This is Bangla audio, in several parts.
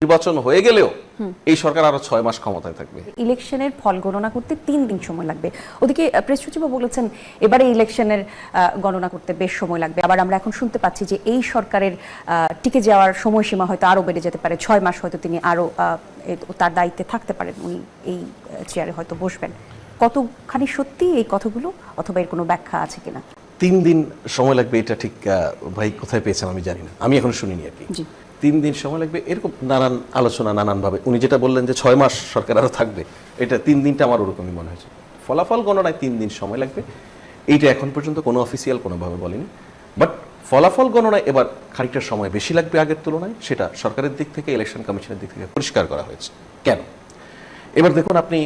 নির্বাচন হয়ে গেলেও এই সরকার আরো 6 মাস ক্ষমতায় থাকবে। ইলেকশনের ফল গণনা করতে 3 দিন সময় লাগবে। ওদিকে প্রেস সচিবও বলেছেন এবারে ইলেকশনের গণনা করতে বেশ সময় লাগবে। আবার আমরা এখন শুনতে পাচ্ছি যে এই সরকারের টিকে যাওয়ার সময়সীমা হয়তো আরো বেড়ে যেতে পারে, 6 মাস হয়তো তিনি আরো তার দায়িত্বে থাকতে পারেন, উনি এই চেয়ারে হয়তো বসবেন। কতখানি সত্যি এই কথাগুলো, অথবা এর কোনো ব্যাখ্যা আছে কিনা? 3 দিন সময় লাগবে এটা ঠিক ভাই কোথায় পেয়েছেন আমি জানি না, আমি এখন শুনিনি আর কি। 3 দিন সময় লাগবে এরকম নানান আলোচনা নানানভাবে, উনি যেটা বললেন যে 6 মাস সরকার আরো থাকবে, এটা 3 দিনটা আমার ওরকমই মনে হয়েছে। ফলাফল গণনায় 3 দিন সময় লাগবে, এইটা এখন পর্যন্ত কোনো অফিসিয়াল কোনোভাবে বলেনি। বাট ফলাফল গণনায় এবার খানিকটা সময় বেশি লাগবে আগের তুলনায়, সেটা সরকারের দিক থেকে, ইলেকশন কমিশনের দিক থেকে পরিষ্কার করা হয়েছে। কেন? এবার দেখুন আপনি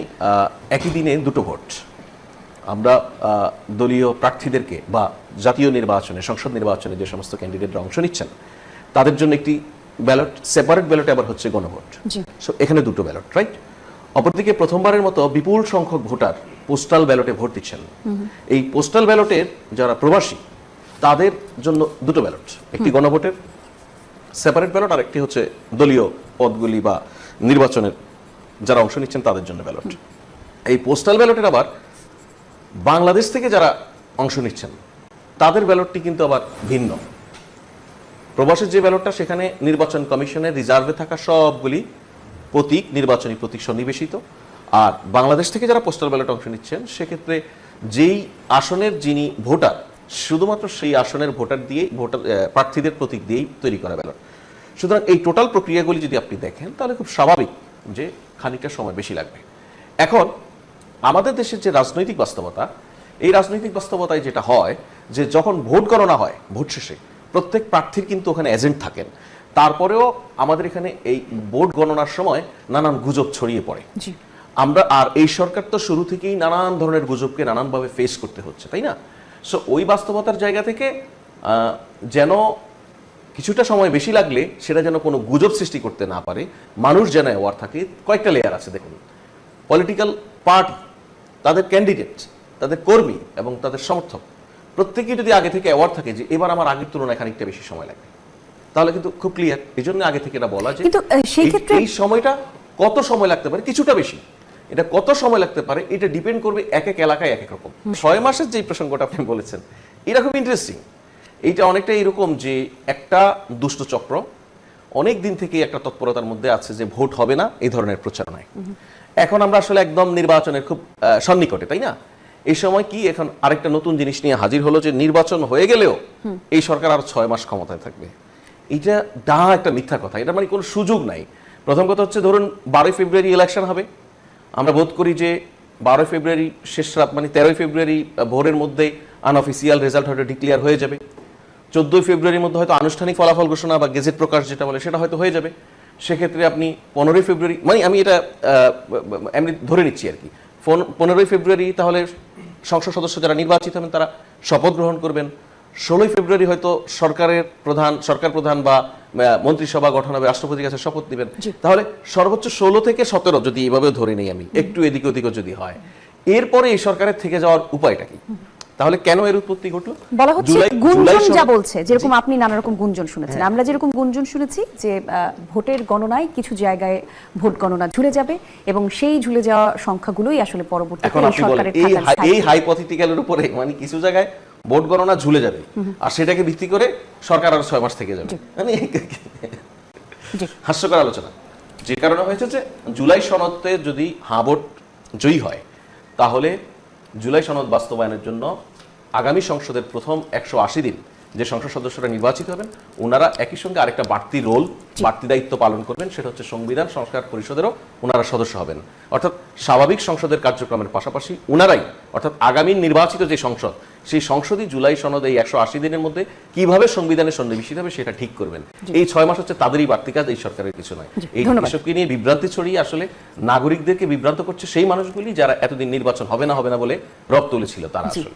একই দিনে দুটো ভোট, আমরা দলীয় প্রার্থীদেরকে বা জাতীয় নির্বাচনে, সংসদ নির্বাচনে যে সমস্ত ক্যান্ডিডেটরা অংশ নিচ্ছেন তাদের জন্য একটি ব্যালট, সেপারেট ব্যালটে আবার হচ্ছে গণভোট। সো এখানে দুটো ব্যালট, রাইট? অপরদিকে প্রথমবারের মতো বিপুল সংখ্যক ভোটার পোস্টাল ব্যালটে ভোট দিচ্ছেন। এই পোস্টাল ব্যালটের যারা প্রবাসী তাদের জন্য দুটো ব্যালট, একটি গণভোটের সেপারেট ব্যালট আর একটি হচ্ছে দলীয় পদগুলি বা নির্বাচনের যারা অংশ নিচ্ছেন তাদের জন্য ব্যালট। এই পোস্টাল ব্যালটের আবার বাংলাদেশ থেকে যারা অংশ নিচ্ছেন তাদের ব্যালটটি কিন্তু আবার ভিন্ন। প্রবাসের যে ব্যালটটা সেখানে নির্বাচন কমিশনের রিজার্ভে থাকা সবগুলি প্রতীক, নির্বাচনী প্রতীক সন্নিবেশিত, আর বাংলাদেশ থেকে যারা পোস্টাল ব্যালটে অংশ নিচ্ছেন সেক্ষেত্রে যেই আসনের যিনি ভোটার শুধুমাত্র সেই আসনের ভোটার দিয়ে প্রার্থীদের প্রতীক দিয়েই তৈরি করা ব্যালট। সুতরাং এই টোটাল প্রক্রিয়াগুলি যদি আপনি দেখেন তাহলে খুব স্বাভাবিক যে খানিকটা সময় বেশি লাগবে। এখন আমাদের দেশের যে রাজনৈতিক বাস্তবতা, এই রাজনৈতিক বাস্তবতায় যেটা হয় যে যখন ভোট গণনা হয় ভোট শেষে প্রত্যেক প্রার্থীর কিন্তু ওখানে এজেন্ট থাকেন, তারপরেও আমাদের এখানে এই ভোট গণনার সময় নানান গুজব ছড়িয়ে পড়ে। আমরা আর এই সরকার তো শুরু থেকেই নানান ধরনের গুজবকে নানানভাবে ফেস করতে হচ্ছে, তাই না? সো ওই বাস্তবতার জায়গা থেকে যেন কিছুটা সময় বেশি লাগলে সেটা যেন কোনো গুজব সৃষ্টি করতে না পারে, মানুষ যেন অ্যাওয়ার থাকে। কয়েকটা লেয়ার আছে দেখুন, পলিটিক্যাল পার্টি, তাদের ক্যান্ডিডেট, তাদের কর্মী এবং তাদের সমর্থক প্রত্যেকেই যদি আগে থেকে অ্যাওয়ার থাকে যে এবার আমার আগের তুলনায় খানিকটা বেশি সময় লাগবে, তাহলে কিন্তু খুব ক্লিয়ার। এই জন্য আগে থেকে এটা বলা যে এই সময়টা কত সময় লাগতে পারে, কিছুটা বেশি, এটা কত সময় লাগতে পারে এটা ডিপেন্ড করবে এক এক এলাকায় এক এক রকম। 6 মাসের যে প্রসঙ্গটা আপনি বলেছেন এটা খুব ইন্টারেস্টিং। এইটা অনেকটা এরকম যে একটা দুষ্ট চক্র অনেক দিন থেকে একটা তৎপরতার মধ্যে আছে যে ভোট হবে না এই ধরনের প্রচারণায়। এখন আমরা আসলে একদম নির্বাচনের খুব সন্নিকটে, তাই না? এই সময় কি এখন আরেকটা নতুন জিনিস নিয়ে হাজির হলো যে নির্বাচন হয়ে গেলেও এই সরকার আরো 6 মাস ক্ষমতায় থাকবে। এটা একটা মিথ্যা কথা, এটা মানে কোনো সুযোগ নাই। প্রথম কথা হচ্ছে ধরুন 12 ফেব্রুয়ারি ইলেকশন হবে, আমরা বোধ করি যে 12 ফেব্রুয়ারি শেষ রাত মানে 13 ফেব্রুয়ারি ভোরের মধ্যে আনঅফিসিয়াল রেজাল্ট হয়তো ডিক্লেয়ার হয়ে যাবে। 14 ফেব্রুয়ারির মধ্যে হয়তো আনুষ্ঠানিক ফলাফল ঘোষণা বা গেজেট প্রকাশ যেটা বলে সেটা হয়তো হয়ে যাবে। সেক্ষেত্রে আপনি 15 ফেব্রুয়ারি, মানে আমি এটা এমনি ধরে নিচ্ছি আর কি, 15 ফেব্রুয়ারি তাহলে সংসদ সদস্য যারা নির্বাচিত হবেন তারা শপথ গ্রহণ করবেন। 16 ফেব্রুয়ারি হয়তো সরকার প্রধান বা মন্ত্রিসভা গঠন হবে, রাষ্ট্রপতির কাছে শপথ নেবেন। তাহলে সর্বোচ্চ 16 থেকে 17 যদি এভাবে ধরে নেই আমি, একটু এদিক ওদিকও যদি হয়, এরপরে এই সরকারের থেকে যাওয়ার উপায়টা কি? তাহলে কেন এর উৎপত্তি ঘটলো? বলা হচ্ছে গুঞ্জন যা বলছে, যেরকম আপনি নানা রকম গুঞ্জন শুনেছেন, আমরা যেরকম গুঞ্জন শুনেছি যে ভোটের গণনায় কিছু জায়গায় ভোট গণনা ঝুলে যাবে এবং সেই ঝুলে যাওয়া সংখ্যাগুলোই আসলে পরবর্তীতে এই সরকারের এই হাইপোথেটিক্যালের উপরে মানে কিছু জায়গায় ভোট গণনা ঝুলে যাবে আর সেটাকে ভিত্তি করে সরকার আরো 6 মাস থেকে যাবে, মানে হাস্যকর আলোচনা। যে কারণে হয়েছে যে জুলাই সনদে যদি ভোট জয়ী হয় তাহলে জুলাই সনদ বাস্তবায়নের জন্য আগামী সংসদের প্রথম 180 দিন যে সংসদ সদস্যরা নির্বাচিত হবেন ওনারা একই সঙ্গে আরেকটা বাড়তি দায়িত্ব পালন করবেন, সেটা হচ্ছে সংবিধান সংস্কার পরিষদেরও ওনারা সদস্য হবেন। অর্থাৎ স্বাভাবিক সংসদের কার্যক্রমের পাশাপাশি ওনারাই, অর্থাৎ আগামী নির্বাচিত যে সংসদ, সেই সংসদই জুলাই সনদ এই 180 দিনের মধ্যে কিভাবে সংবিধানে সন্নিবেশিত হবে সেটা ঠিক করবেন। এই 6 মাস হচ্ছে তাদেরই বাড়তি কাজ, এই সরকারের কিছু নয়। এই কৃষককে নিয়ে বিভ্রান্তি ছড়িয়ে আসলে নাগরিকদেরকে বিভ্রান্ত করছে সেই মানুষগুলি যারা এতদিন নির্বাচন হবে না বলে রব তুলেছিল তারা আসলে।